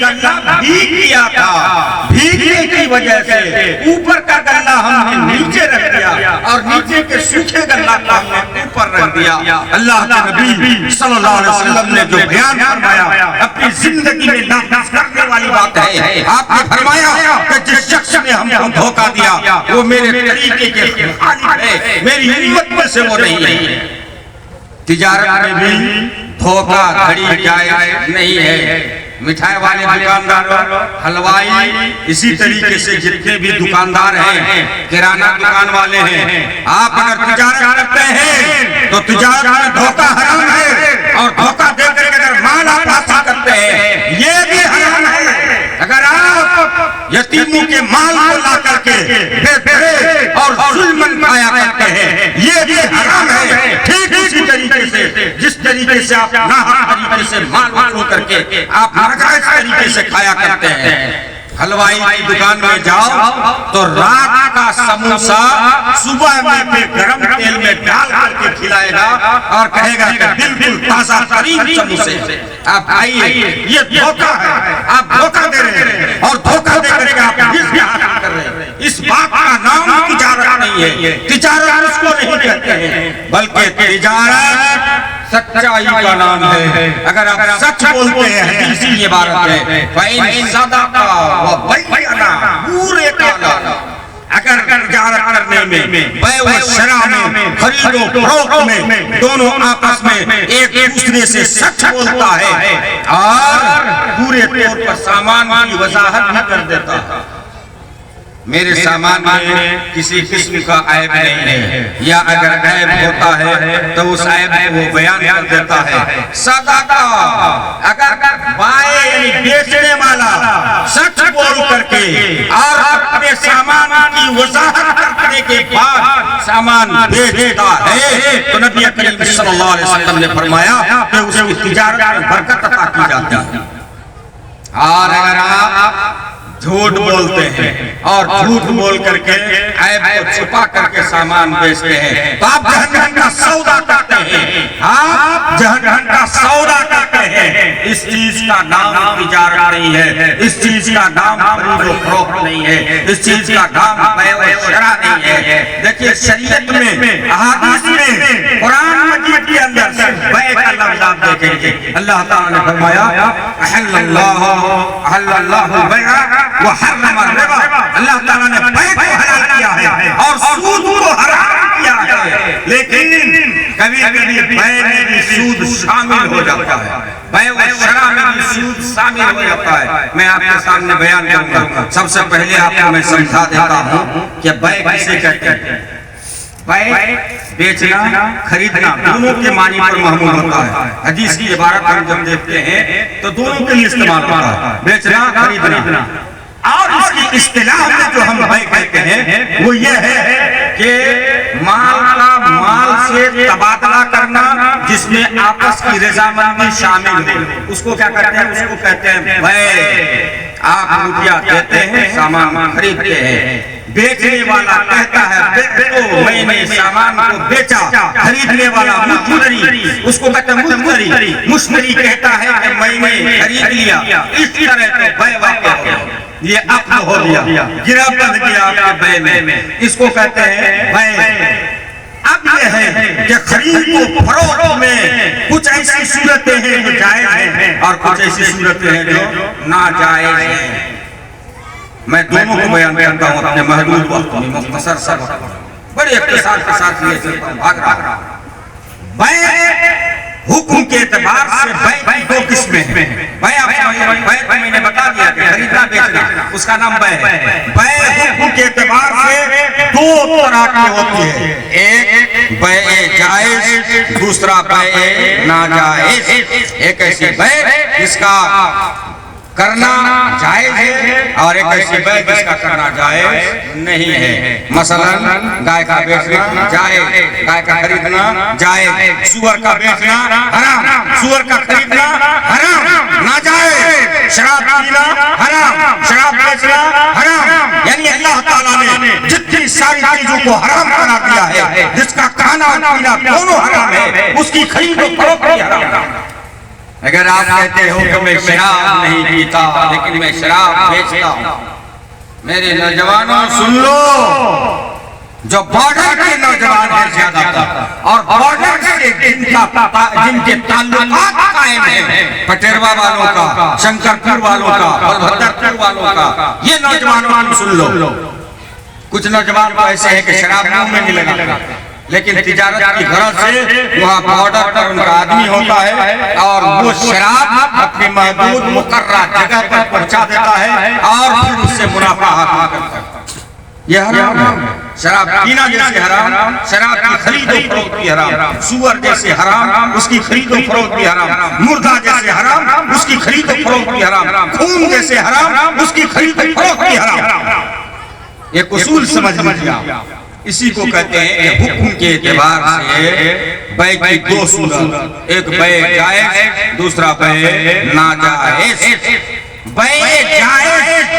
گلہ بھیگ گیا تھا، بھیگنے کی وجہ سے اوپر کا گلہ ہم نے نیچے رکھ دیا اور نیچے کے سوکھے گلہ کو ہم نے اوپر رکھ دیا۔ اللہ کے نبی صلی اللہ علیہ وسلم نے جو بیان فرمایا اپنی زندگی میں نافذ کرنے والی بات ہے۔ آپ نے فرمایا کہ جس شخص نے ہم کو دھوکہ دیا وہ میرے طریقے کے مخالف ہے، میری امت میں سے وہ نہیں ہے۔ تجارت میں بھی دھوکہ دھڑی جائز نہیں ہے۔ مٹھائی والے دکاندار، حلوائی، اسی طریقے سے جتنے بھی دکاندار ہیں، کرانہ دکان والے ہیں، آپ اگر تجارت کرتے ہیں تو تجارت میں دھوکہ حرام ہے، اور دھوکہ دے کر اگر مال آپ حاصل کرتے ہیں یہ بھی حرام ہے۔ اگر آپ یتیموں کے مال کو لا کر کے بے بھرے اور ظلمن کھایا کرتے ہیں یہ بھی حرام ہے۔ ٹھیک اسی طریقے سے جس طریقے سے آپ ناحق طریقے سے مال وصول کر کے آپ ناجائز طریقے سے کھایا کرتے ہیں۔ حلوائی کی دکان میں جاؤ تو رات کا سموسا صبح میں پھر گرم تیل میں ڈال کر کے کھلائے گا اور کہے گا کہ بالکل تازہ ترین سموسے آپ آئیے۔ یہ دھوکہ ہے، آپ دھوکہ دے رہے ہیں اور دھوکہ دے کر کے آپ رزق حاصل کر رہے ہیں۔ اس بات کا نام تجارت نہیں ہے، تجارت اس کو نہیں کہتے ہیں، بلکہ تجارت سچائی کا نام ہے۔ اگر آپ سچ بولتے ہیں، حدیثی عبارت ہے فَإِن صَدَقَ وَبَيَّنَ پورے کالا۔ اگر تجارت کرنے میں، بیع و شراء میں، خرید و فروخت میں دونوں آپس میں ایک دوسرے سے سچ بولتا ہے اور پورے طور پر سامان کی وضاحت بھی کر دیتا ہے، میرے سامان میں کسی قسم کا عیب نہیں ہے، یا اگر عیب ہوتا ہے تو اس عیب کو وہ بیان کر دیتا ہے۔ صدقہ اگر بائے یعنی بیچنے والا سچ بول کر کے اور اپنے سامان کی وضاحت کرنے کے بعد سامان بیچتا ہے تو نبی کریم صلی اللہ علیہ وسلم نے فرمایا کہ اس کی تجارت میں برکت عطا کی جاتی ہے۔ اور اگر آپ جھوٹ بولتے ہیں اور جھوٹ بول کر کے عیب کو چھپا کر کے سامان بیچتے ہیں تو آپ جہنم کا سودا کرتے ہیں، آپ جہنم کا سودا کرتے ہیں۔ اس چیز کا نام تجارت نہیں ہے، اس چیز کا نام خرید و فروخت نہیں ہے، اس چیز کا نام بیع و شراء نہیں ہے۔ دیکھیے شریعت میں، احادیث میں، قرآن مجید کے اندر صرف بیع کا لفظ آپ دیکھیں گے۔ اللہ تعالیٰ نے فرمایا احل اللہ البیع وحرم الربا، اللہ تعالیٰ نے بیع کو حلال کیا ہے اور سود کو حرام کیا ہے، لیکن کبھی کبھی بیع میں بھی سود شامل ہو جاتا ہے، بیع و شراء میں بھی سود شامل ہو جاتا ہے۔ میں آپ کے سامنے بیان کروں گا۔ سب سے پہلے آپ کو میں سمجھا دیتا ہوں کہ بیع کسے کہتے ہیں۔ بیع بیچنا، خریدنا دونوں کے معنی پر محمول ہوتا ہے۔ حدیث کی عبارت ہم جب دیکھتے ہیں تو دونوں کے لیے استعمال ہوتا ہے، بیچنا، خریدنا۔ اور اس کی اصطلاح میں جو ہم بیع کہتے ہیں وہ یہ ہے کہ مال کا مال سے تبادلہ کرنا جس میں آپس کی رضامندی شامل ہے، اس کو کیا کہتے ہیں؟ اس کو کہتے ہیں بیع۔ آپ روپیہ دیتے ہیں، سامان خریدتے ہیں، بیچنے والا کہتا ہے میں نے سامان کو بیچا، خریدنے والا مشتری، اس کو کہتے ہیں مشتری، مشتری کہتا ہے کہ میں نے خرید لیا۔ اس طرح تو بیع واقع ہو گیا، یہ عقد ہو گیا، گرہ بندھ گیا آپ کے بیع میں، اس کو کہتے ہیں بیع۔ اب یہ ہے کہ خرید و فروخت میں کچھ ایسی صورتیں ہیں جو جائز ہیں اور کچھ ایسی صورتیں ہیں جو ناجائز ہیں۔ میں دونوں کو بیان کرتا ہوں اپنے محدود وقت میں، مختصر سا وقت، بڑے اختصار کے ساتھ یہ چلتا ہوں، بھاگ رہا۔ بیع حکم کے اعتبار سے بیع کی دو قسمیں ہیں۔ بیع کو میں نے بتا دیا کہ خریدنا بیچنا، اس کا نام بیع ہے۔ بیع حکم کے اعتبار سے دو طرح کی ہوتی ہے، ایک بیع جائز، دوسرا بیع ناجائز۔ ایک ایسی بیع جس کا کرنا جائز ہے اور ایک ایسی بیع جس کا کرنا جائز نہیں ہے۔ مثلا گائے کا بیچنا جائز، گائے کا خریدنا جائز، سور کا بیچنا حرام، سور کا خریدنا حرام، ناجائز، شراب پینا حرام، شراب بیچنا حرام۔ یعنی اللہ تعالیٰ نے جتنی ساری چیزوں کو حرام قرار دیا ہے، جس کا کھانا پینا دونوں حرام ہے، اس کی خرید و فروخت بھی حرام ہے۔ اگر آپ کہتے ہو کہ میں شراب نہیں پیتا لیکن میں شراب بیچتا ہوں، میرے نوجوانوں سن لو، جو بارڈر کے نوجوان ہیں زیادہ تر اور بارڈر سے جن کے تعلقات قائم ہیں، پٹیروا والوں کا، شنکرپور والوں کا، بلبھدرپور والوں کا، یہ نوجوانوں سن لو، کچھ نوجوان کو ایسے ہیں کہ شراب منہ میں نہیں لگا لیکن تجارت کی غرض سے وہاں بارڈر پر ان کا آدمی ہوتا ہے اور وہ شراب اپنی محدود مقررہ جگہ پر پہنچا دیتا ہے اور پھر اس سے منافع حاصل کرتا ہے۔ یہ حرام ہے، شراب پینا جیسے حرام، شراب کی خرید و فروخت بھی حرام، سور جیسے حرام اس کی خرید و فروخت بھی حرام، مردہ جیسے حرام اس کی خرید و فروخت بھی حرام، خون جیسے حرام اس کی خرید و فروخت بھی حرام۔ ایک اصول سمجھ لیجیے، اسی کو کہتے ہیں کہ حکم کے اعتبار سے بیع کی دو صورت، ایک بیع جائز، دوسرا بیع ناجائز۔ بیع جائز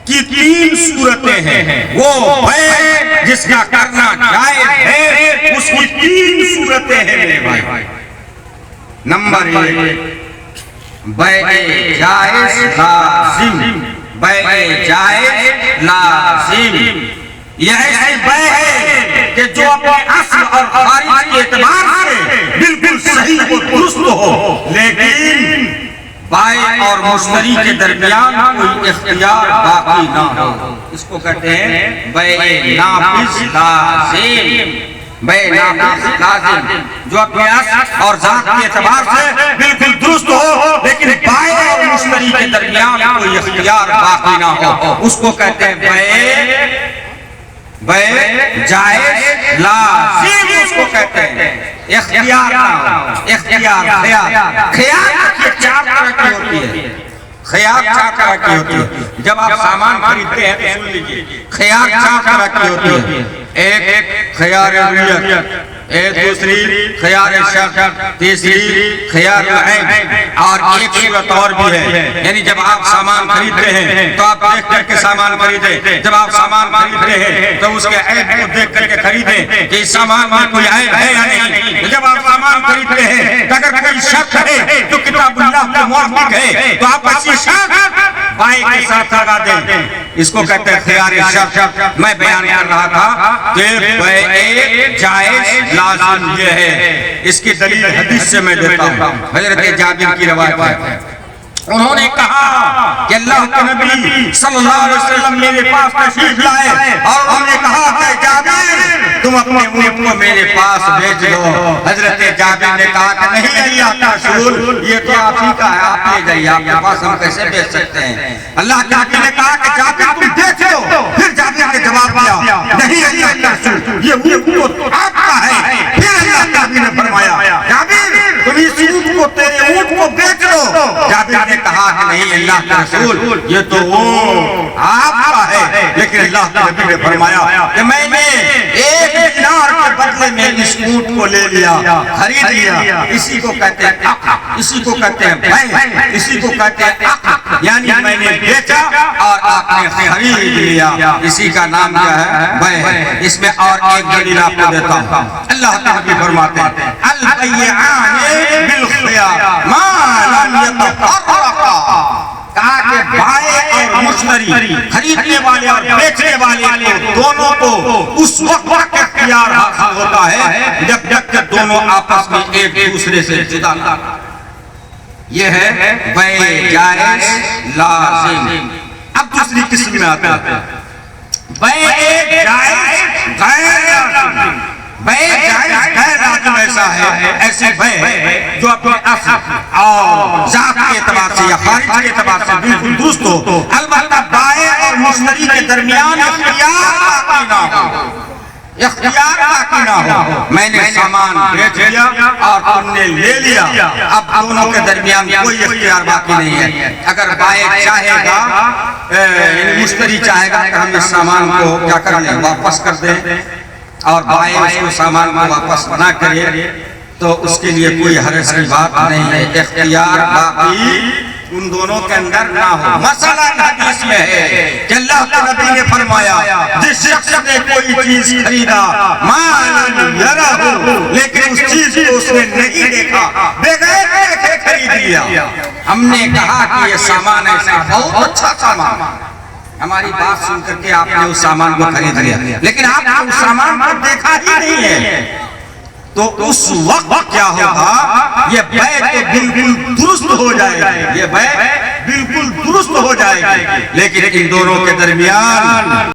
کی تین صورتیں ہیں، وہ بیع جس کا کرنا جائز ہے اس کی تین صورتیں ہیں میرے بھائی۔ نمبر ایک، بیع جائز لازم، بیع جائز لازم، یہ ایسی بیع ہے کہ جو اپنے اصل اور خارج کے اعتبار سے بالکل صحیح و درست ہو لیکن بائع اور مشتری کے درمیان کوئی اختیار باقی نہ ہو، اس کو کہتے ہیں بیع نافذ لازم۔ بیع نافذ لازم جو اپنے اصل اور ذات کے اعتبار سے بالکل درست ہو لیکن بائع اور مشتری کے درمیان کوئی اختیار باقی نہ ہو، اس کو کہتے ہیں بیع جائز لازم، اس کو کہتے ہیں اختیار اختیار خیار کی چار طرح کی ہوتی ہے، خیار چار طرح کی ہوتی ہے۔ جب آپ سامان خریدتے ہیں تو سن لیجیے، خیار چار طرح کی ہوتی ہے، ایک خیار رویت، ایک دوسری خیار شرط، تیسری خیار العیب، اور ایک صورت اور بھی ہے، یعنی جب آپ سامان خریدتے ہیں تو آپ دیکھ کر کے سامان خریدیں، جب آپ سامان خریدتے ہیں تو اس کے عیب کو دیکھ کر کے خریدیں کہ اس سامان میں کوئی عیب ہے یا نہیں، جب آپ سامان خریدتے ہیں اگر کوئی شک ہے جو کتاب اللہ کے موافق ہے تو آپ اسی شک بائع کے ساتھ لگا دیں، اس کو کہتے ہیں خیار شرط۔ میں بیان کر رہا تھا کہ بیع جائز لازم یہ ہے، اس کی دلیل حدیث سے میں دیتا ہوں، حضرت جابر کی روایت ہے، انہوں نے کہا کہ اللہ کے نبی صلی اللہ علیہ وسلم میرے پاس تشریف لائے اور انہوں نے کہا کہ جابر تم اپنے اونٹ کو میرے پاس بھیج دو۔ حضرت جابر نے کہا کہ نہیں اللہ کا رسول، یہ تو آپ ہی کا ہے، آپ لے جائیے، آپ کے پاس ہم کیسے بھیج سکتے ہیں۔ اللہ کے نبی نے کہا کہ جابر تم دیکھ لو، پھر جابر نے جواب دیا نہیں اللہ کا رسول، یہ اونٹ تو آپ کا ہے۔ پھر اللہ کے نبی نے فرمایا جابر تم اس اونٹ کو تیرے اونٹ کو بیچ لو۔ جابر نے کہا کہ نہیں اللہ کے رسول، یہ تو اونٹ آپ کا ہے، لیکن اللہ کے نبی نے فرمایا کہ میں نے 1 دینار کے بدلے میں اس اونٹ کو لے لیا، خرید لیا۔ اسی کو کہتے ہیں عقد، اسی کو کہتے ہیں بیع، اسی کو کہتے ہیں عقد، یعنی میں نے بیچا اور آپ نے خرید لیا، اسی کا نام کیا ہے؟ بیع۔ اس میں اور ایک دلیل آپ کو دیتا ہوں، اللہ کے نبی فرماتے ہیں البیعان بالخیار ما لم یتفرقا، کہا کہ بائع اور مشتری، خریدنے والے اور بیچنے والے کو دونوں کو اس وقت اختیار حاصل ہوتا ہے جب تک کہ دونوں آپس میں ایک دوسرے سے جدا نہ، یہ ہے بیع جائز لازم۔ اب دوسری قسم میں آتا ہے بیع جائز غیر لازم۔ بیع جائز غیر لازم ایسا ہے، ایسے بیع جو اپنے اصل اور ذات کے اعتبار سے یا خارج کے اعتبار سے بالکل درست ہو، البتہ بائع اور مشتری کے درمیان اختیار باقی نہ ہو، اختیار باقی نہ ہو۔ میں نے سامان بیچ لیا اور تم نے لے لیا، اب دونوں کے درمیان کوئی اختیار باقی نہیں ہے۔ اگر بائع چاہے گا، مشتری چاہے گا کہ ہم اس سامان کو کیا کر لیں، واپس کر دیں، اور بائع اس کو سامان کو واپس نہ کرے تو اس کے لیے کوئی حرج کی بات نہیں ہے، اختیار باقی ان دونوں کے اندر نہ ہو. مثلا حدیث میں ہے کہ اللہ کے نبی نے فرمایا جس شخص نے کوئی چیز خریدا مالن یرہ لیکن اس چیز کو اس نے نہیں دیکھا بغیر دیکھے خرید لیا. ہم نے کہا کہ یہ سامان ایسا بہت اچھا سامان، ہماری بات سن کر کے آپ نے اس سامان کو خرید لیا لیکن آپ نے اس سامان کو دیکھا ہی نہیں ہے، تو اس وقت کیا ہوگا؟ یہ بیع تو بالکل درست ہو جائے گی، یہ بیع بالکل درست ہو جائے گی، لیکن ان دونوں کے درمیان